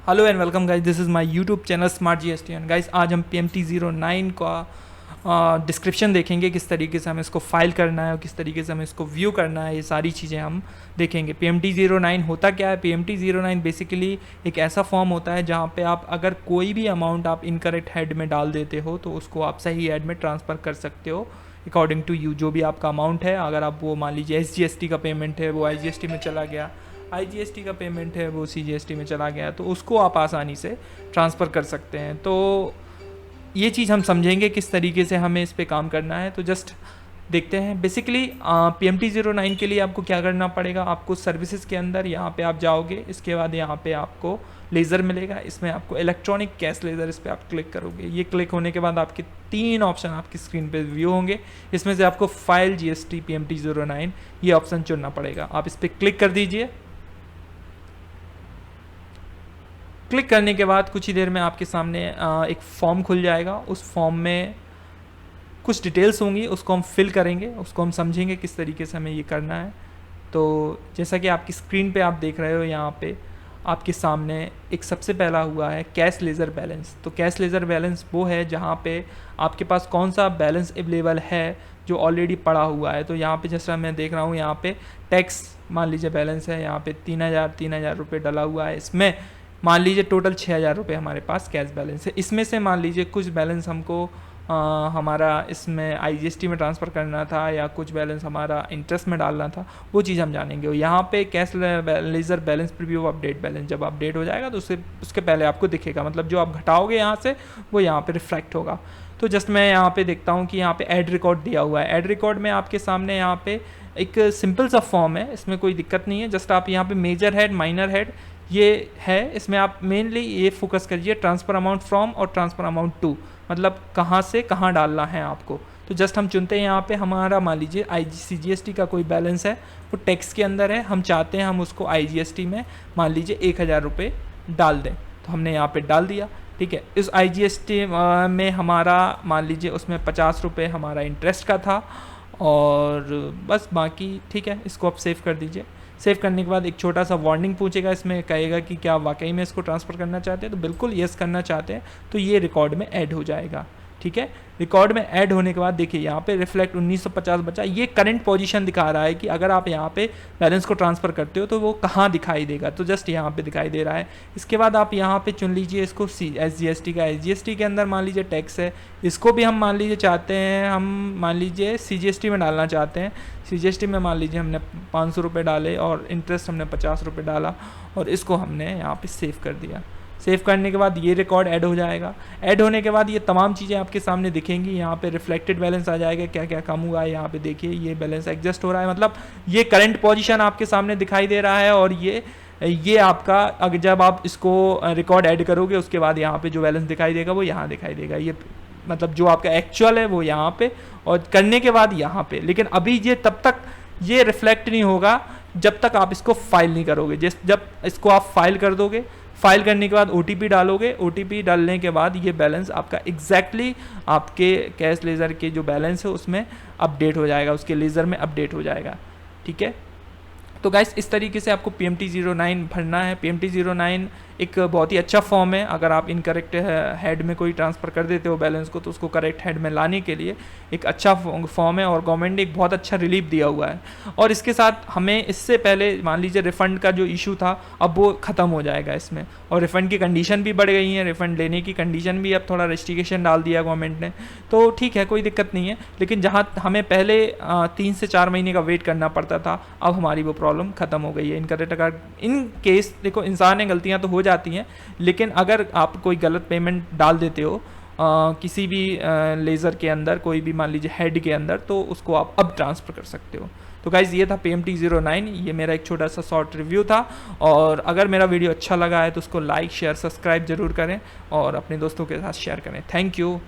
Hello and welcome guys, this is my YouTube channel smart GST. And guys आज हम PMT09 का description देखेंगे, किस तरीके से हमें इसको फाइल करना है और किस तरीके से हमें इसको व्यू करना है। ये सारी चीज़ें हम देखेंगे। PMT09 होता क्या है? PMT09 बेसिकली एक ऐसा फॉर्म होता है जहाँ पे आप अगर कोई भी अमाउंट आप इनकरेक्ट हेड में डाल देते हो तो उसको आप सही हेड में ट्रांसफ़र कर सकते हो अकॉर्डिंग टू यू। जो भी आपका अमाउंट है, अगर आप वो मान लीजिए SGST का पेमेंट है वो IGST में चला गया, IGST का पेमेंट है वो CGST में चला गया, तो उसको आप आसानी से ट्रांसफ़र कर सकते हैं। तो ये चीज़ हम समझेंगे किस तरीके से हमें इस पे काम करना है। तो जस्ट देखते हैं। बेसिकली PMT09 के लिए आपको क्या करना पड़ेगा, आपको सर्विसेज के अंदर यहाँ पे आप जाओगे, इसके बाद यहाँ पे आपको लेज़र मिलेगा, इसमें आपको इलेक्ट्रॉनिक कैश लेज़र, इस पर आप क्लिक करोगे। ये क्लिक होने के बाद आपके 3 ऑप्शन आपकी स्क्रीन पे व्यू होंगे। इसमें से आपको फाइल GST PMT09 ये ऑप्शन चुनना पड़ेगा। आप इस पर क्लिक कर दीजिए। क्लिक करने के बाद कुछ ही देर में आपके सामने एक फॉर्म खुल जाएगा। उस फॉर्म में कुछ डिटेल्स होंगी, उसको हम फिल करेंगे, उसको हम समझेंगे किस तरीके से हमें ये करना है। तो जैसा कि आपकी स्क्रीन पे आप देख रहे हो, यहाँ पे आपके सामने एक सबसे पहला हुआ है कैश लेज़र बैलेंस। तो कैश लेज़र बैलेंस वो है जहाँ पे आपके पास कौन सा बैलेंस अवेलेबल है जो ऑलरेडी पड़ा हुआ है। तो यहाँ पे जैसा मैं देख रहा हूँ, यहाँ पे टैक्स मान लीजिए बैलेंस है, यहाँ पे 3000 रुपये डला हुआ है। इसमें मान लीजिए टोटल 6000 रुपये हमारे पास कैश बैलेंस है। इसमें से मान लीजिए कुछ बैलेंस हमको हमारा इसमें IGST में ट्रांसफ़र करना था या कुछ बैलेंस हमारा इंटरेस्ट में डालना था, वो चीज़ हम जानेंगे। और यहाँ पे cash laser balance preview update balance जब अपडेट हो जाएगा तो उसके पहले आपको दिखेगा, मतलब जो आप घटाओगे यहाँ से वो यहाँ पे रिफ्लेक्ट होगा। तो जस्ट मैं यहाँ पे देखता हूँ कि यहाँ पे ऐड रिकॉर्ड दिया हुआ है। ऐड रिकॉर्ड में आपके सामने यहाँ पे एक सिंपल सा फॉर्म है, इसमें कोई दिक्कत नहीं है। जस्ट आप यहाँ पे मेजर हेड, माइनर हेड ये है, इसमें आप मेनली ये फोकस करिए ट्रांसफ़र अमाउंट फ्रॉम और ट्रांसफ़र अमाउंट टू, मतलब कहाँ से कहाँ डालना है आपको। तो जस्ट हम चुनते हैं यहाँ पे हमारा मान लीजिए CGST का कोई बैलेंस है, वो टैक्स के अंदर है, हम चाहते हैं हम उसको IGST में मान लीजिए 1000 रुपये डाल दें। तो हमने यहाँ पे डाल दिया, ठीक है। इस IGST में हमारा मान लीजिए उसमें 50 रुपये हमारा इंटरेस्ट का था और बस बाकी ठीक है। इसको आप सेव कर दीजिए। सेव करने के बाद एक छोटा सा वार्निंग पूछेगा, इसमें कहेगा कि क्या वाकई में इसको ट्रांसफ़र करना चाहते हैं। तो बिल्कुल येस करना चाहते हैं तो ये रिकॉर्ड में ऐड हो जाएगा, ठीक है। रिकॉर्ड में ऐड होने के बाद देखिए यहाँ पे रिफ्लेक्ट 1950 बचा। ये करंट पोजीशन दिखा रहा है कि अगर आप यहाँ पे बैलेंस को ट्रांसफ़र करते हो तो वो कहाँ दिखाई देगा। तो जस्ट यहाँ पे दिखाई दे रहा है। इसके बाद आप यहाँ पे चुन लीजिए इसको SGST का। SGST के अंदर मान लीजिए टैक्स है, इसको भी हम मान लीजिए चाहते हैं, हम मान लीजिए CGST में डालना चाहते हैं। CGST में मान लीजिए हमने 500 रुपये डाले और इंटरेस्ट हमने 50 रुपये डाला और इसको हमने यहाँ पे सेव कर दिया। सेव करने के बाद ये रिकॉर्ड ऐड हो जाएगा। ऐड होने के बाद ये तमाम चीज़ें आपके सामने दिखेंगी। यहाँ पे रिफ्लेक्टेड बैलेंस आ जाएगा, क्या क्या कम हुआ है यहाँ पे देखिए, ये बैलेंस एडजस्ट हो रहा है, मतलब ये करंट पोजीशन आपके सामने दिखाई दे रहा है। और ये आपका अगर जब आप इसको रिकॉर्ड ऐड करोगे उसके बाद यहाँ पे जो बैलेंस दिखाई देगा वो यहाँ दिखाई देगा। ये मतलब जो आपका एक्चुअल है वो यहाँ पे और करने के बाद यहाँ पे। लेकिन अभी ये तब तक ये रिफ्लेक्ट नहीं होगा जब तक आप इसको फाइल नहीं करोगे। जब इसको आप फाइल कर दोगे, फाइल करने के बाद OTP डालोगे, OTP डालने के बाद ये बैलेंस आपका एग्जैक्टली आपके कैश लेज़र के जो बैलेंस है उसमें अपडेट हो जाएगा, उसके लेज़र में अपडेट हो जाएगा, ठीक है। तो गाइस इस तरीके से आपको PMT09 भरना है। PMT09 एक बहुत ही अच्छा फॉर्म है। अगर आप इनकरेक्ट हेड में कोई ट्रांसफ़र कर देते हो बैलेंस को तो उसको करेक्ट हेड में लाने के लिए एक अच्छा फॉर्म है और गवर्नमेंट ने एक बहुत अच्छा रिलीफ दिया हुआ है। और इसके साथ हमें इससे पहले मान लीजिए रिफ़ंड का जो इशू था अब वो ख़त्म हो जाएगा इसमें, और रिफ़ंड की कंडीशन भी बढ़ गई है। रिफ़ंड लेने की कंडीशन भी अब थोड़ा रेस्ट्रिक्शन डाल दिया गवर्नमेंट ने, तो ठीक है, कोई दिक्कत नहीं है। लेकिन जहाँ हमें पहले 3 से 4 महीने का वेट करना पड़ता था, अब हमारी वो प्रॉब्लम ख़त्म हो गई है। इनकरेक्ट अगर इन केस देखो, इंसान है, गलतियाँ तो हो जाती हैं, लेकिन अगर आप कोई गलत पेमेंट डाल देते हो किसी भी लेज़र के अंदर, कोई भी मान लीजिए हेड के अंदर, तो उसको आप अब ट्रांसफ़र कर सकते हो। तो गाइज़ ये था PMT09, ये मेरा एक छोटा सा शॉर्ट रिव्यू था। और अगर मेरा वीडियो अच्छा लगा है तो उसको लाइक, शेयर, सब्सक्राइब जरूर करें और अपने दोस्तों के साथ शेयर करें। Thank you.